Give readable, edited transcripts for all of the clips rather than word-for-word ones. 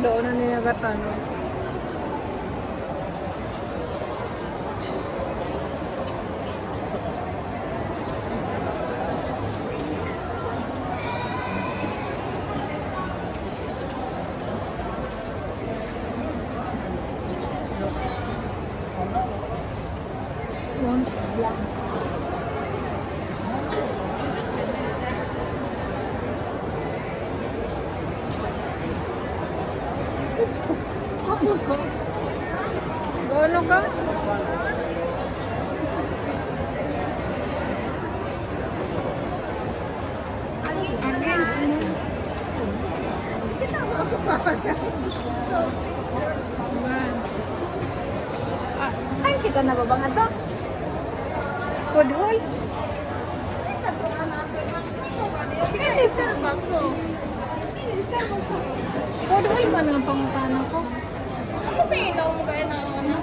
doon na niya gatan. Ano ka? Ano ka? Against me. Ay, kita na ba bang ito? Food hall? Ini Starbucks oh. Food hall ba na pangutana ko? Ako sa ilaw mo kaya na ano?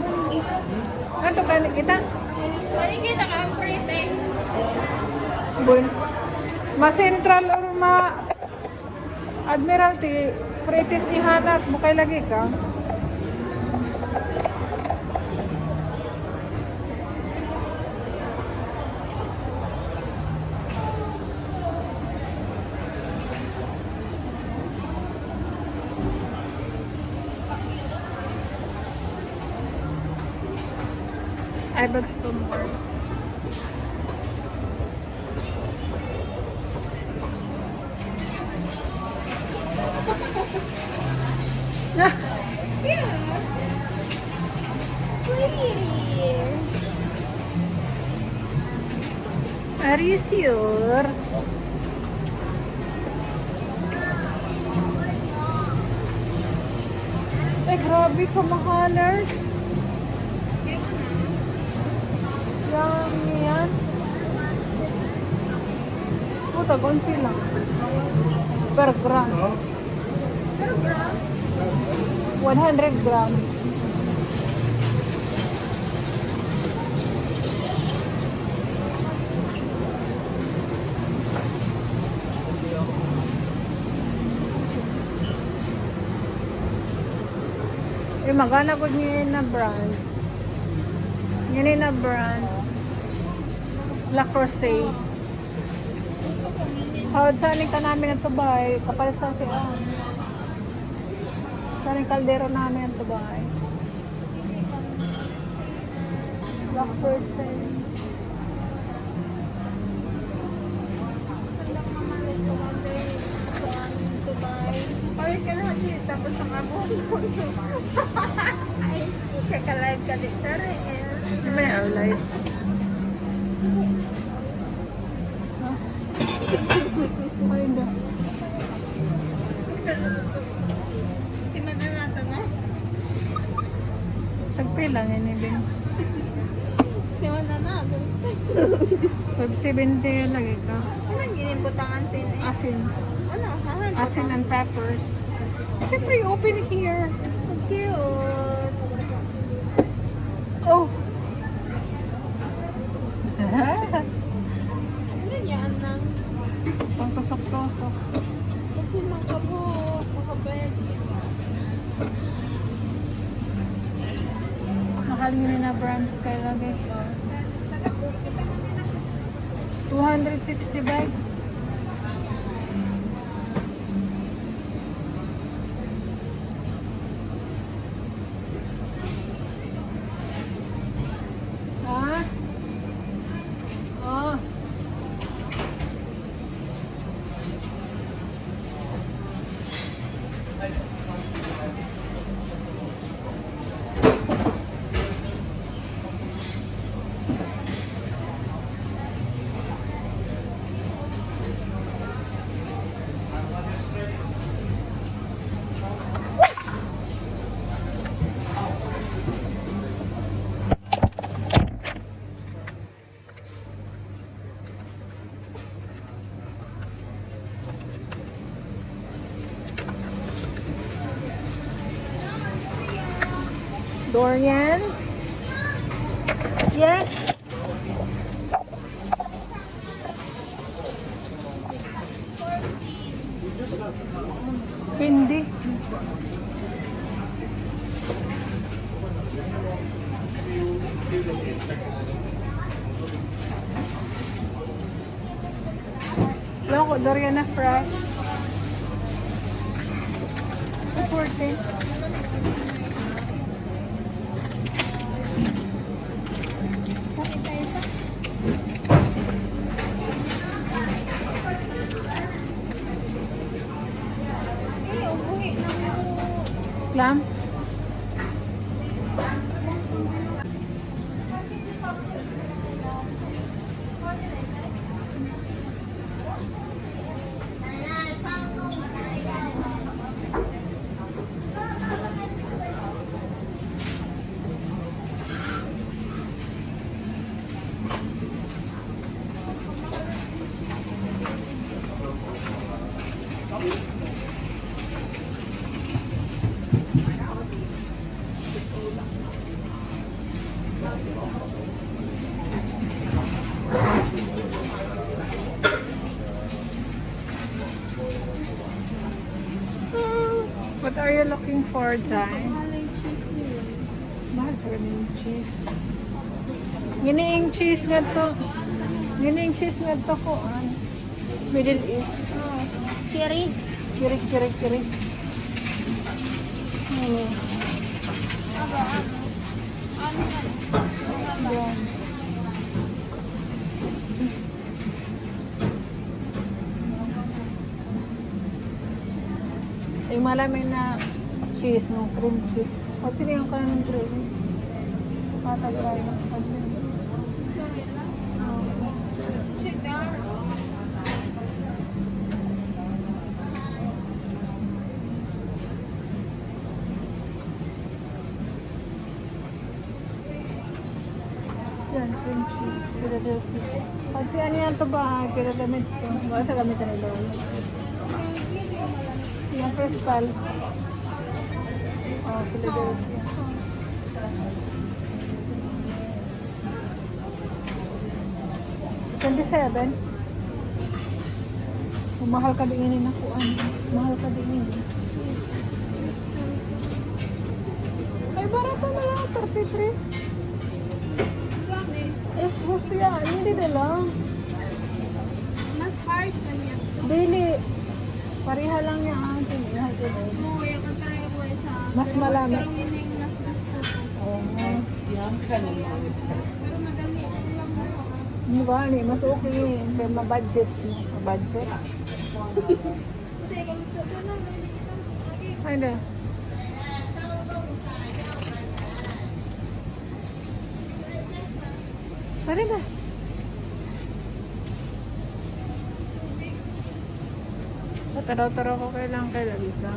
Kanto ka na kita? Manikita ka ang free taste. Bun. Ma-central or ma-admiralty. Pretis ni Hanat. Mukay lagi ka. iBugs pa more. Are you sure? Ay, grabe ka mahalers. Yummy yan. Puta, konsi lang. Per gram. Per gram? 100 gram. Magana ko niya na brand. Yan na brand. La Crusade. Hawad saan ka namin ang tubay. Kapalit sa siya. Saan yung kaldero namin ang tubay. La Crusade. Sandang mamalit ko kami sa aming tubay. Ay, kalahati. Tapos ang abon ko. Ay, kakalive ka din sa rin. Ano ba yung live? Ay, ba? Tima na natin, no? Tagpil lang yan, Ibin. Tima na natin. 570 lagi ka. Anong ginimbutangan sin eh? Asin. Ano? Hahan? Asin and peppers. Siyempre, open here. Cute. Oh! Ano yan nang? Pang tusok-tusok. Kasi makabuk, makabed. Mahal yun na brands kayo lagi. 260 bag. Ah? Oh. Dorian? Yes? Candy? Loko, Doriana Fresh. 240. Bakit tayo sa? Ubuhi na mo. Clams. What are you looking for, Zai? Mahal sa ganun yung cheese. Giniing cheese nga to. Giniing cheese nga to ko. Middle East. Kiri. Kiri. Yan. Yung malamig na cheese, no? Cream cheese. Kasi yung kanong cream. Patagay. Yan, cream cheese. Philadelphia. Kasi ano yan ito ba? Pinagamit ito. Baka sa gamitan nila. Yung crystal. Oh, Philadelphia. $27. Mahal ka din yun ako. Mahal ka din yun. Ay, barato na lang. 33. Eh, gusto yan. Hindi nila. Mas hard na niya. Daily. Pareha lang yung akin. Oo, yung katry ko sa... Mas malami. Pero yun yung mas gusto ko. Oo. Pero madami ko lang mo. Hindi ba? Mas okay yun. Kaya ma-budgets mo. Ma-budgets? Hindi, gusto ko lang. Ay, na. Pare ba? Taraw-taraw ko kailangan dito.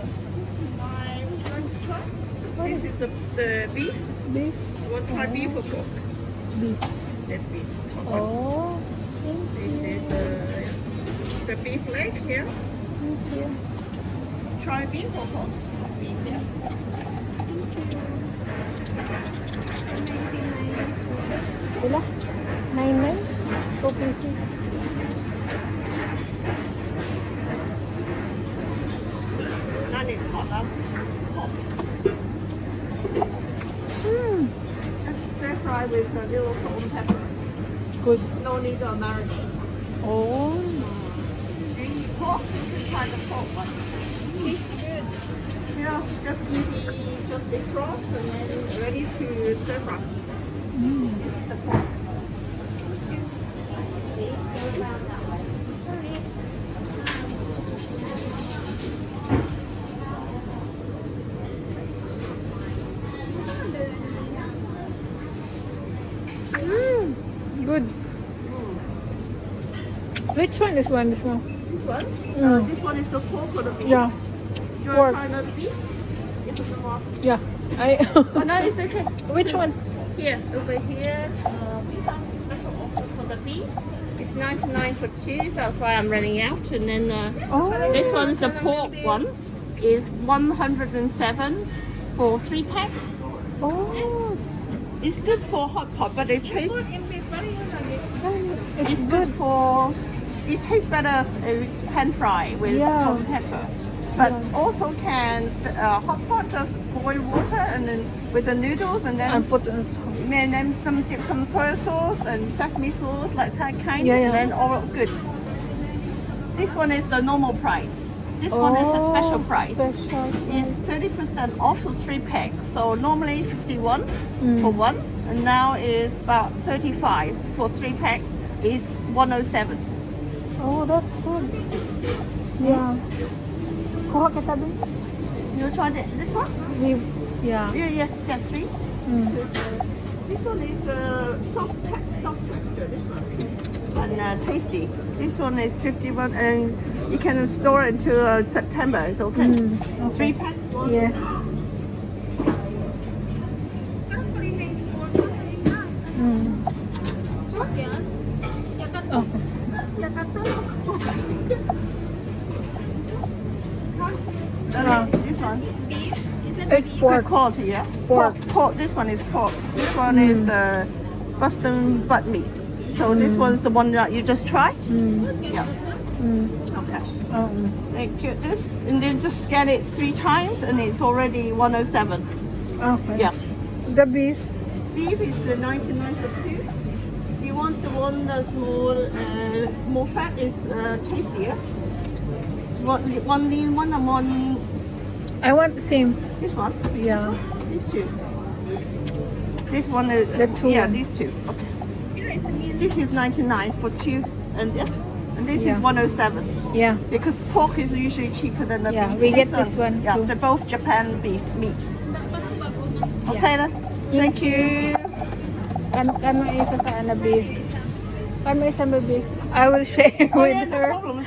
This is the beef. Beef? What try beef or pork? Beef. That's beef. Oh. This is the beef leg here. Thank you. Try beef or pork? Beef, yeah. Ila? 99? 2 pieces. None is hot, huh? Hot. Just stir fry with a little salt and pepper. Good. No need to marinate. Oh. The pork, you can try the pork one. Tastes good. Yeah, just easy, just defrost and then ready to stir fry. The pork. Good. Which one is one? This one? This one? Mm. This one is the pork or the beef? Yeah. You pork. want to try the beef? It's a more. Yeah. I. Oh, no, it's okay. Which one? Here, over here, we have a special offer for the beef. It's 99 for two, that's why I'm running out. And then Oh. this one's the pork one, is 107 for 3 packs. Oh. It's good for hot pot, but it tastes It's it's good. good for. It tastes better pan fry with Yeah. salt and pepper. But also can hot pot, just boil water and then with the noodles and then And put in some. and then dip some soy sauce and sesame sauce like that kind, Yeah, yeah. and then all good. This one is the normal price. This one is a special price. Special. It's 30% off for 3 packs. So normally 51 Mm. for one, and now is about 35 for 3 packs. Is 107. Oh, that's good. Yeah. Kuha kita din. You try this one? Yeah. Yeah, get 3. Mm. This one is soft texture. This one and tasty. This one is 51, and you can store it until September. It's okay. Mm. 3 packs. Yes. Mm. Okay. This one. It's pork. Good quality, yeah. Pork. Pork. This one is pork. This one is the Boston butt meat. So this one's the one that you just tried. Mm. Yeah. Mm. Okay. Um, Get this, and then just scan it 3 times, and it's already 107. okay. Yeah. The beef. Beef is the 99 for 2. You want the one that's more fat is tastier. One lean one and one. I want the same. This one. Yeah. These 2. This one is The 2 Yeah, one. these 2. Okay. This is 99 for 2, and this Yeah. is 107 Yeah. because pork is usually cheaper than the Yeah, beef. we get this one Yeah, too. they're both Japan beef meat. Okay then. Thank you. Kan isa sa ano beef. Kan isa may beef. I will share Oh with yeah, no her. problem.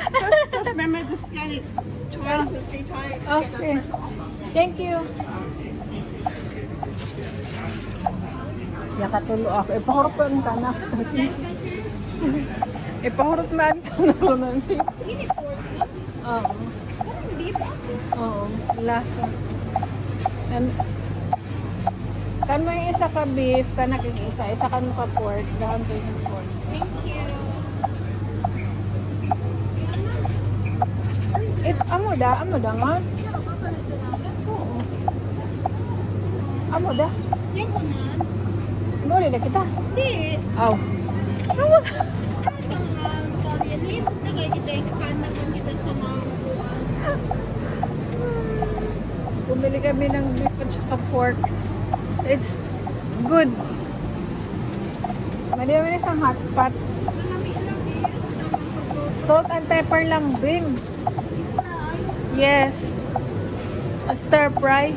Just remember to scan it twice or 3 times. to get that Okay. special offer. Thank you. Ya katulo ako. Ipahurot ko ang tanak. Ipahurot na ang tanak ko ng beef. Oo. Oo. Lasa. Kan may isa ka beef, kan nakikisa. Isa ka ka pork. Dahon ko yung pork. Amo da nga. Oo. Amo da. Yung unan, Boleh dah kita. di. Aw. Amo da. Korean, nagay kita yung kanan kung kita sa mga kuwan. Bumili kami ng beef at saka porks. It's good. Madami isang hot pot. Salt and pepper lang, Bing. Yes. A stir fry.